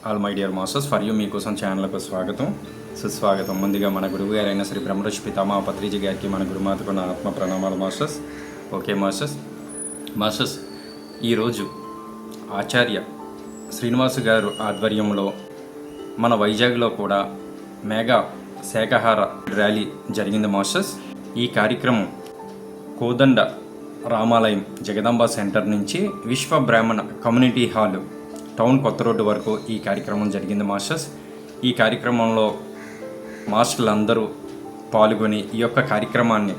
All my dear masters for you మీకోసం ఛానల్కు స్వాగతం సుస్వాగతం. ముందుగా మన గురువు గారైన శ్రీ బ్రహ్మర్షి పితామహ పత్రిజీ గారికి మన గురుమాతకు నా ఆత్మ ప్రణామాలు మాస్టర్స్. ఓకే మాస్టర్స్ ఈరోజు ఆచార్య శ్రీనివాస్ గారు ఆధ్వర్యంలో మన వైజాగ్లో కూడా మెగా శాకాహార ర్యాలీ జరిగింది మాస్టర్స్. ఈ కార్యక్రమం కోదండ రామాలయం జగదాంబ సెంటర్ నుంచి విశ్వ బ్రాహ్మణ కమ్యూనిటీ హాల్ టౌన్ కొత్త రోడ్డు వరకు ఈ కార్యక్రమం జరిగింది మాస్టర్స్. ఈ కార్యక్రమంలో మాస్టర్లు అందరూ పాల్గొని ఈ యొక్క కార్యక్రమాన్ని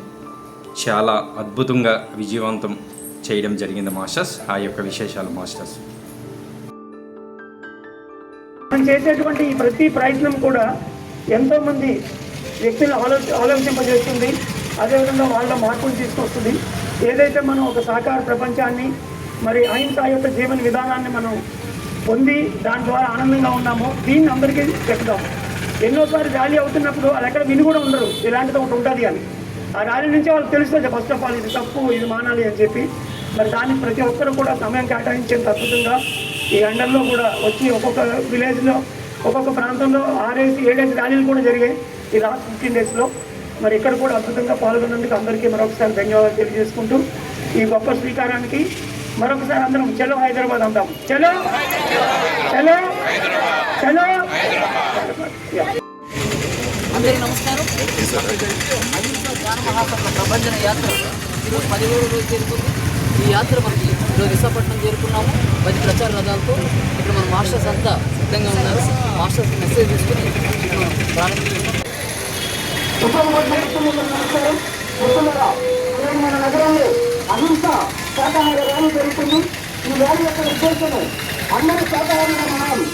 చాలా అద్భుతంగా విజయవంతం చేయడం జరిగింది మాస్టర్స్. ఆ యొక్క విశేషాలు మాస్టర్స్. మనం చేసేటువంటి ఈ ప్రతి ప్రయత్నం కూడా ఎంతోమంది వ్యక్తులను ఆలోచింపజేస్తుంది, అదేవిధంగా వాళ్ళ మార్పులు తీసుకొస్తుంది. ఏదైతే మనం ఒక సహకార ప్రపంచాన్ని మరి అహింస యొక్క జీవన విధానాన్ని మనం పొంది దాని ద్వారా ఆనందంగా ఉన్నామో దీన్ని అందరికీ చెప్తాము. ఎన్నోసారి ర్యాలీ అవుతున్నప్పుడు వాళ్ళు ఎక్కడ విని కూడా ఉండరు ఇలాంటిది ఒకటి ఉంటుంది అని. ఆ ర్యాలీ నుంచి వాళ్ళకి తెలుస్తుంది ఫస్ట్ ఆఫ్ ఆల్ ఇది తప్పు, ఇది మానాలి అని చెప్పి. మరి దానికి ప్రతి ఒక్కరు కూడా సమయం కేటాయించేంత అద్భుతంగా ఈ ఎండల్లో కూడా వచ్చి ఒక్కొక్క విలేజ్లో ఒక్కొక్క ప్రాంతంలో 6-7 ర్యాలీలు కూడా జరిగాయి ఈ లాస్ట్ 15 డేస్లో. మరి ఇక్కడ కూడా అద్భుతంగా పాల్గొన్నందుకు అందరికీ మరొకసారి ధన్యవాదాలు తెలియజేసుకుంటూ ఈ గొప్ప శ్రీకారానికి మరొకసారి అందరం చలో హైదరాబాద్ అంటాం. చలో చలో చలో. అందరికీ నమస్కారం. అహింస జ్ఞాన మహాసభ ప్రపంచన యాత్ర ఈరోజు 17వ రోజు చేరుకుంది. ఈ యాత్ర మనకి ఈరోజు విశాఖపట్నం చేరుకున్నాము. 10 ప్రచార రథాలతో ఇక్కడ మన మాస్టర్స్ అంతా సిద్ధంగా ఉన్నారు. మాస్టర్స్ మెసేజ్ తీసుకుని మనం ప్రారంభించాం. మన నగరంలో అహింస శాకాహార ర్యాలీ జరుగుతుంది. ఈ ర్యాలీ యొక్క ఉద్దేశము అందరూ శాకాహారంగా మారాలి.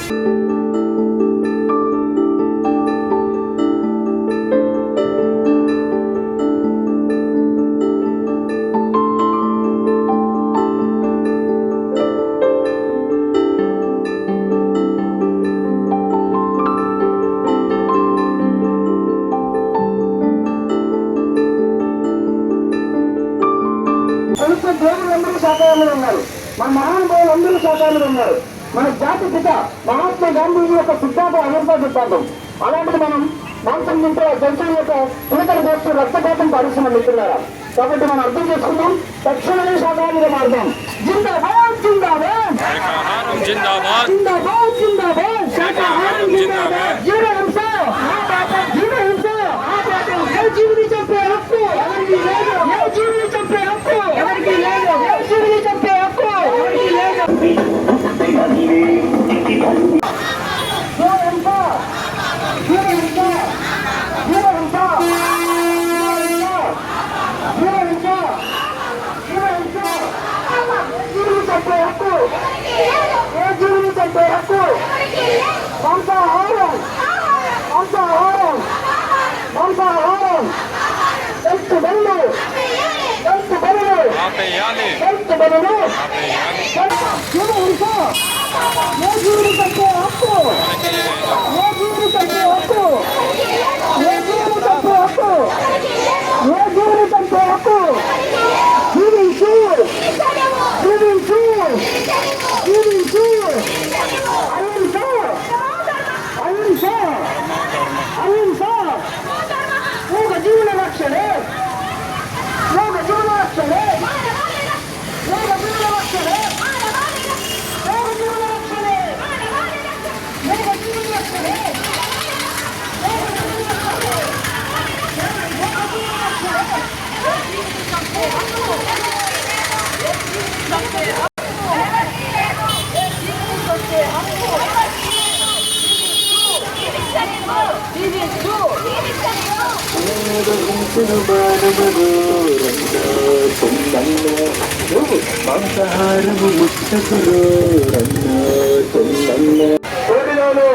దేవుళ్ళందరూ శాకాహారులు ఉన్నారు, మన మహానుభావులందరూ శాకాహారులు ఉన్నారు. మన జాతి పిత మహాత్మా గాంధీ యొక్క సిద్ధాంతం అహింసా సిద్ధాంతం. అలాంటిది మనం మాంసం తింటే జంతువుల యొక్క పులికల దోస్తు రక్తపాతం పరిశ్రమ మిత్రులారా. కాబట్టి మనం అర్థం చేసుకుందాం, తక్షణమే శాకాహారులుగా మారుదాం. జిందాబాద్ జిందాబాద్ జిందాబాద్ జిందాబాద్ శాకాహారం జిందాబాద్. జీవహింస జీవహింస ఏ జీవిని చంపే హక్కు ఎవరికి లేదు, ఏ జీవిని చంపే హక్కు ఎవరికి లేదు, ఏ జీవిని చంపే హక్కు ఎవరికి లేదు. జీవహింస జీవహింస జీవహింస జీవహింస జీవహింస జీవిని చంపే హక్కు ఏ జీవిని చంపే హక్కు. మాంసాహారం మాంసాహారం మాంసాహారం దళిత బలులు దళిత బలులు దళిత బలులు. జీవహింస ఏ జీవిని చంపే హక్కు ఏ జీవిని చంపే హక్కు ఏ జీవిని చంపే హక్కు ఏ జీవిని చంపే హక్కు. జీవించు జీవించు జీవించు. అహింస అహింస అహింస మూగ జీవన రక్షణే మూగ జీవన రక్షణే మూగ జీవన రక్షణే మూగ జీవన రక్షణే మూగ జీవన రక్షణే మాంసాహారము ముట్టకురు కోడిలోను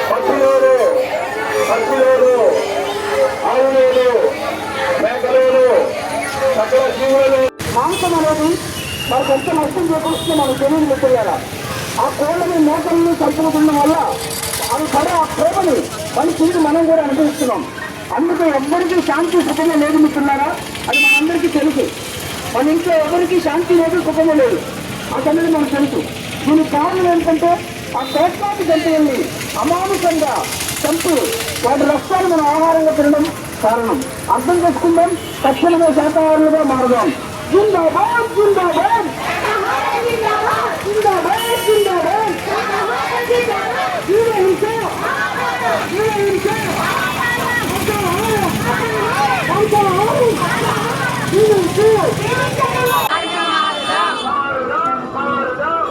పక్షులోను పక్షులోను ఆవులోను మేకలోను సకల జీవులను మాంసం అనేది మనకు ఎంత నష్టం చేకూరుస్తుందో మనకు తెలియదు మిత్రులారా. ఆ కోళ్ళని మేకలను చంపుతుండడం వల్ల అవి పడే ఆ ప్రేమని మన తిరిగి మనం కూడా అనుభవిస్తున్నాం. అందుకే ఎవ్వరికీ శాంతి సుఖమే లేదు మిత్రులారా, అది మనందరికీ తెలుసు. మన ఇంట్లో ఎవరికి శాంతి లేదు, సుఖమే లేదు, ఆ సంగతి మనకు తెలుసు. దీనికి కారణం ఏంటంటే ఆ కోట్లాది జంతువుల్ని అమానుషంగా చంపి వాటి రక్తాలు మనం ఆహారంగా తినడం కారణం. అర్థం చేసుకుందాం, తక్షణమే శాకాహారులుగా మారుదాం. జిందాబాద్ జిందాబాద్ జిందాబాద్ జిందాబాద్. జీవహింస జీవహింస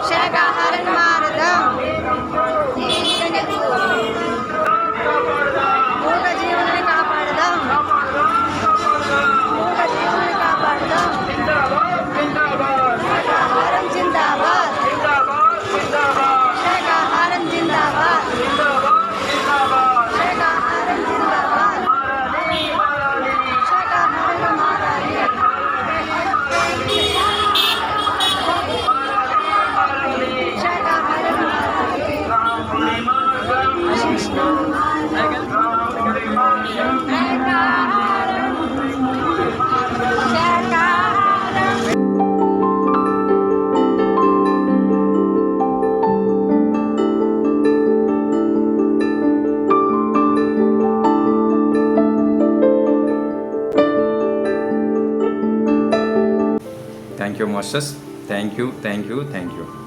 శాకాహారం మారుదాం. మూగ జీవనాన్ని కాపాడుదాం. మూగ జీవనాన్ని కాపాడుదాం. శాకాహారం జిందాబాద్. శాకాహారం జిందాబాద్. శాకాహారం జిందాబాద్. శాకాహారంగా మారాలి. శాకాహారం మారాలి. Thank you masters. Thank you.